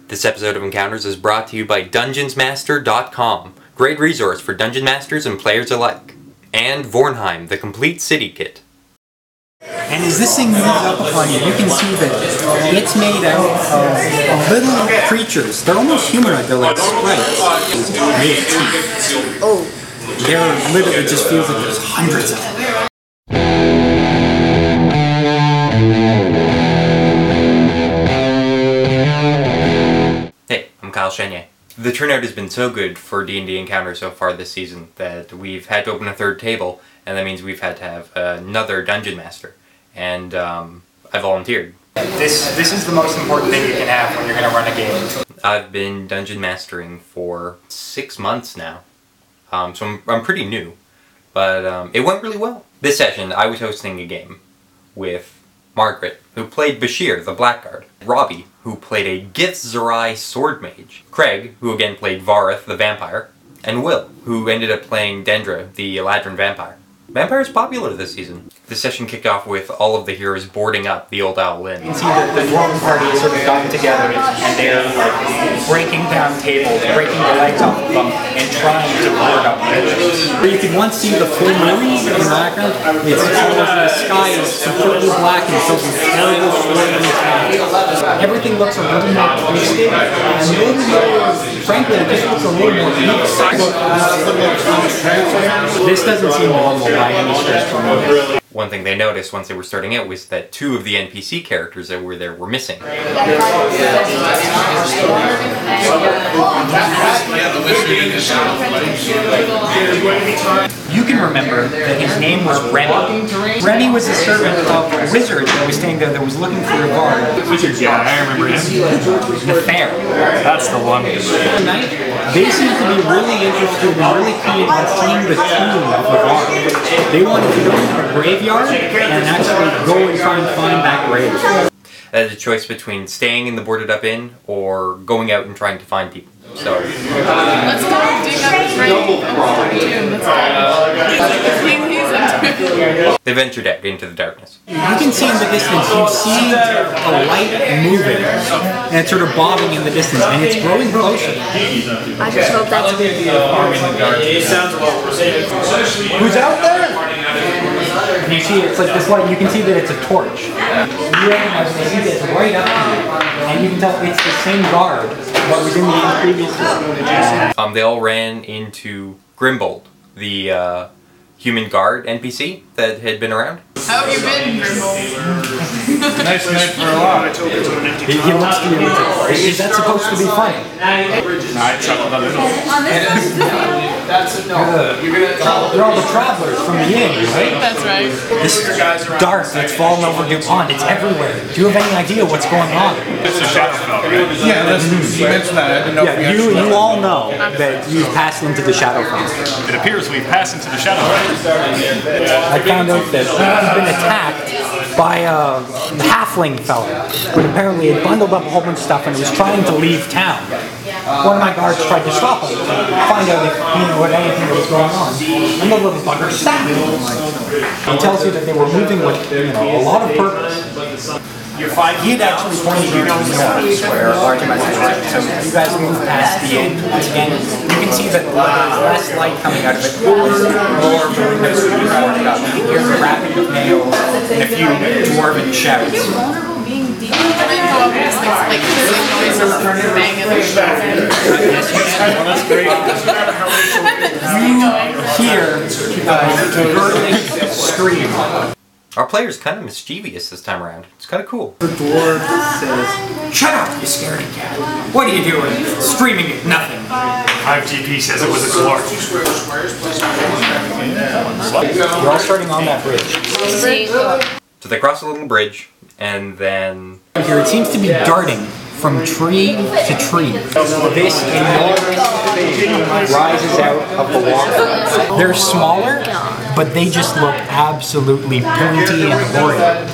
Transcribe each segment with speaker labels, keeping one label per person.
Speaker 1: This episode of Encounters is brought to you by DungeonsMaster.com, great resource for Dungeon Masters and players alike, and Vornheim, the complete city kit.
Speaker 2: And as this thing moves up upon you, you can see that it's made out of little creatures. They're almost humanoid, they're like sprites. Made of teeth. Oh. They're literally, it just feels like there's hundreds of them.
Speaker 1: Hey, I'm Chenier. The turnout has been so good for D&D Encounters so far this season that we've had to open a third table, and that means we've had to have another Dungeon Master. And I volunteered.
Speaker 2: This is the most important thing you can have when you're going to run a game.
Speaker 1: I've been Dungeon Mastering for 6 months now, so I'm pretty new, but it went really well. This session, I was hosting a game with Margaret, who played Bashir, the Blackguard, Robbie, who played a Githzerai Sword Mage, Craig, who again played Vareth, the Vampire, and Will, who ended up playing Dendra, the Eladrin Vampire. Vampire's popular this season. This session kicked off with all of the heroes boarding up the Old Owl Inn.
Speaker 2: You can see that the dwarven party has sort of gotten together and they're like breaking down tables, breaking the legs off of them, and trying to board up benches. You can once see the full moon in the background. It's almost the sky is completely black and filled with terrible swirling clouds. Everything looks a little more twisted, and a little more, frankly, it just looks a little more deep. This doesn't seem normal by any stretch from me.
Speaker 1: One thing they noticed once they were starting out was that 2 of the NPC characters that were there were missing.
Speaker 2: You can remember that his name was Remy. Remy was a servant of a wizard that was staying there that was looking for Evard.
Speaker 3: Yeah, I remember him.
Speaker 2: The fair.
Speaker 3: That's the one.
Speaker 2: Tonight, they seem to be really interested and really keen on seeing the tomb of Evard. They wanted to go into the graveyard and actually go and try and find that grave.
Speaker 1: I had a choice between staying in the boarded up inn or going out and trying to find people. So
Speaker 4: let's go dig up his grave.
Speaker 1: they ventured out into the darkness.
Speaker 2: You can see in the distance, you see a light moving, and it's sort of bobbing in the distance, and it's growing closer.
Speaker 4: I just hope that's a good
Speaker 2: Who's out there? And you see it's like this light, you can see that it's a torch. You recognize that it's right up here, and you can tell it's the same guard that was in the previous one.
Speaker 1: They all ran into Grimbold, the human guard NPC that had been around.
Speaker 4: How have you been, Grimble?
Speaker 3: Nice night for a while.
Speaker 2: He looks to you. Is that supposed to be funny?
Speaker 3: I chuckled a little.
Speaker 2: They're all the travelers from the inn, right?
Speaker 4: That's right.
Speaker 2: This dark that's fallen over DuPont, it's everywhere. Do you have any idea what's going on?
Speaker 3: It's a Shadowfell, right?
Speaker 5: Yeah, you mentioned that. I didn't know if we
Speaker 2: you all know that you've passed into the Shadowfell.
Speaker 3: It appears we've passed into the Shadowfell.
Speaker 2: I found out that he's been attacked by a halfling fella who apparently had bundled up a whole bunch of stuff and was trying to leave town. One of my guards tried to stop him, find out if he knew what anything was going on, and the little bugger stabbed him. He tells you that they were moving with, a lot of purpose. He had actually pointed you to the north, where a large amount of light. So you guys move past the inn, and you can see that there's less light coming out of it. More windows are being boarded up. You can hear the rapping of nails and a few dwarven shouts.
Speaker 3: That's great.
Speaker 2: You hear a gurgling scream.
Speaker 1: Our player's kind of mischievous this time around. It's kind of cool.
Speaker 2: The dwarf says, "Shut up, you scaredy cat. What are you doing? Screaming at nothing."
Speaker 3: 5GP says it was a glorp.
Speaker 2: You're all starting on that bridge.
Speaker 1: So they cross a little bridge, and then
Speaker 2: Here it seems to be darting from tree to tree. This enormous thing rises out of the water. They're smaller, but they just look absolutely pointy and horrid.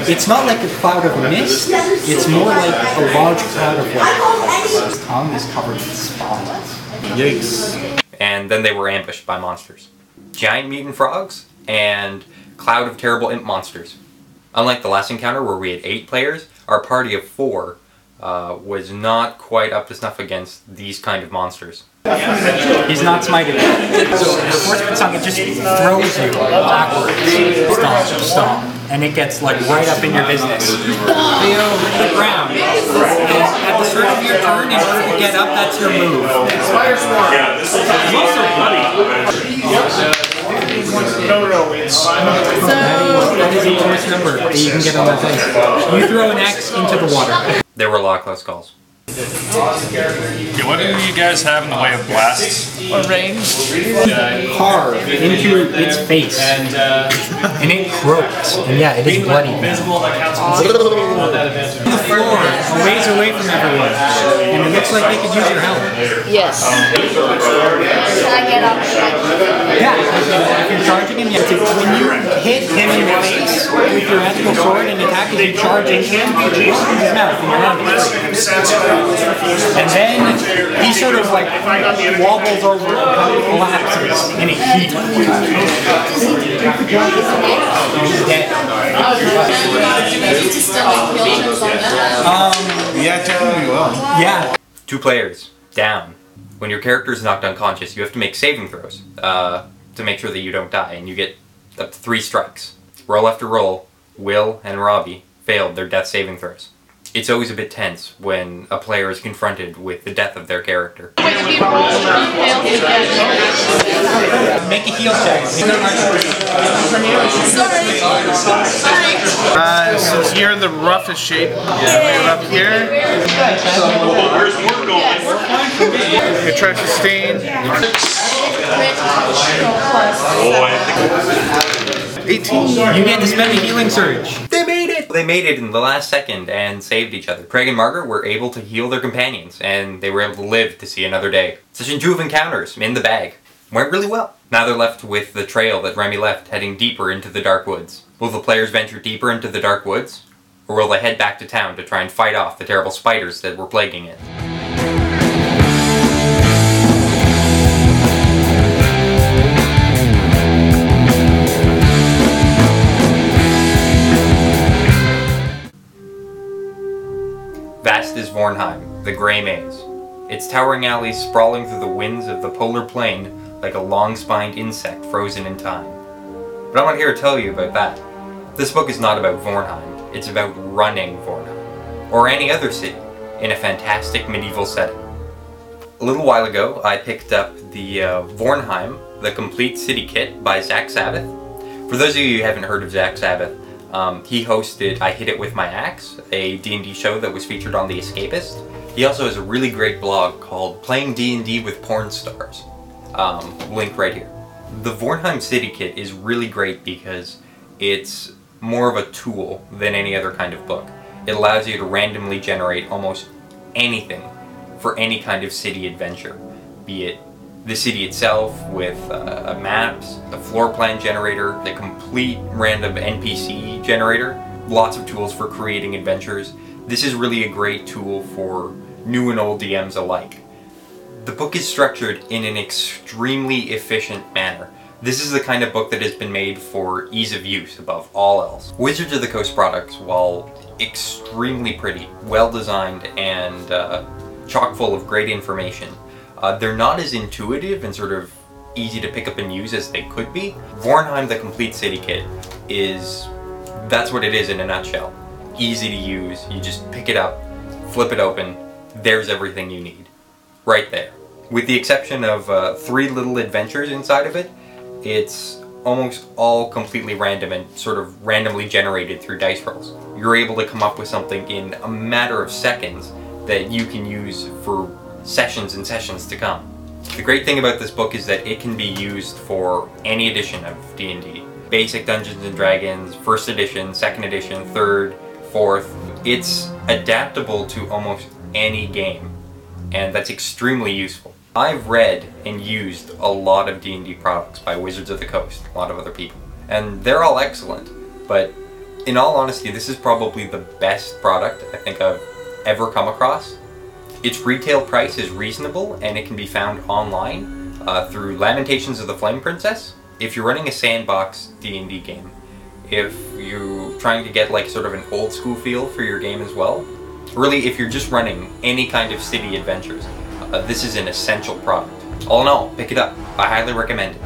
Speaker 2: It's not like a cloud of mist, it's more like a large cloud of light. His tongue is covered with spines.
Speaker 5: Yikes.
Speaker 1: And then they were ambushed by monsters. Giant mutant frogs and cloud of terrible imp monsters. Unlike the last encounter where we had 8 players, our party of 4 was not quite up to snuff against these kind of monsters.
Speaker 2: He's not smited. So the Force Song, it just throws you backwards. Stomp. And it gets like right up in your business. The ground. At the start of your turn, in order to get up, that's your move. I'm also bloody. That is a bonus number that you can get on that face. You throw an X into the water.
Speaker 1: There were a lot of close calls.
Speaker 3: Okay, what do you guys have in the way of blasts?
Speaker 4: Or range.
Speaker 2: Carve into its face. And it croaks. And yeah, it is bloody. On the floor, a ways away from everyone. And it looks like they could use your help.
Speaker 4: Yes. Should I get up?
Speaker 2: Yeah, if you're charging him, you have to, when you hit him in the face with your magical sword and attack as you're charging him, you open his mouth and your hand and then he sort of like wobbles over and kind of collapses in a heap. He's dead.
Speaker 5: Yeah, technically well.
Speaker 2: Yeah.
Speaker 1: 2 players down. When your character is knocked unconscious, you have to make saving throws to make sure that you don't die, and you get up to 3 strikes. Roll after roll, Will and Robbie failed their death saving throws. It's always a bit tense when a player is confronted with the death of their character.
Speaker 2: Make a heal check.
Speaker 5: Since you're in the roughest shape, up here. You try to sustain. 18.
Speaker 2: You get to spend a healing surge.
Speaker 1: They made it! They made it in the last second and saved each other. Craig and Margaret were able to heal their companions, and they were able to live to see another day. Session 2 of Encounters, in the bag. Went really well. Now they're left with the trail that Remy left, heading deeper into the Dark Woods. Will the players venture deeper into the Dark Woods? Or will they head back to town to try and fight off the terrible spiders that were plaguing it? Vast is Vornheim, the Grey Maze. Its towering alleys sprawling through the winds of the polar plain like a long-spined insect frozen in time. But I'm not here to tell you about that. This book is not about Vornheim, it's about running Vornheim, or any other city, in a fantastic medieval setting. A little while ago, I picked up the Vornheim, the Complete City Kit by Zach Sabbath. For those of you who haven't heard of Zach Sabbath, he hosted I Hit It With My Axe, a D&D show that was featured on The Escapist. He also has a really great blog called Playing D&D with Porn Stars. Link right here. The Vornheim City Kit is really great because it's more of a tool than any other kind of book. It allows you to randomly generate almost anything for any kind of city adventure, be it the city itself with maps, a floor plan generator, a complete random NPC generator, lots of tools for creating adventures. This is really a great tool for new and old DMs alike. The book is structured in an extremely efficient manner. This is the kind of book that has been made for ease of use above all else. Wizards of the Coast products, while extremely pretty, well designed, and chock full of great information, they're not as intuitive and sort of easy to pick up and use as they could be. Vornheim, the Complete City Kit, that's what it is in a nutshell. Easy to use, you just pick it up, flip it open, there's everything you need. Right there. With the exception of 3 little adventures inside of it, it's almost all completely random and sort of randomly generated through dice rolls. You're able to come up with something in a matter of seconds that you can use for sessions and sessions to come. The great thing about this book is that it can be used for any edition of D&D. Basic Dungeons & Dragons, 1st edition, 2nd edition, 3rd, 4th. It's adaptable to almost any game, and that's extremely useful. I've read and used a lot of D&D products by Wizards of the Coast, a lot of other people, and they're all excellent, but in all honesty, this is probably the best product I think I've ever come across. Its retail price is reasonable, and it can be found online through Lamentations of the Flame Princess. If you're running a sandbox D&D game, if you're trying to get like sort of an old school feel for your game as well, Really, if you're just running any kind of city adventures, this is an essential product. All in all, pick it up. I highly recommend it.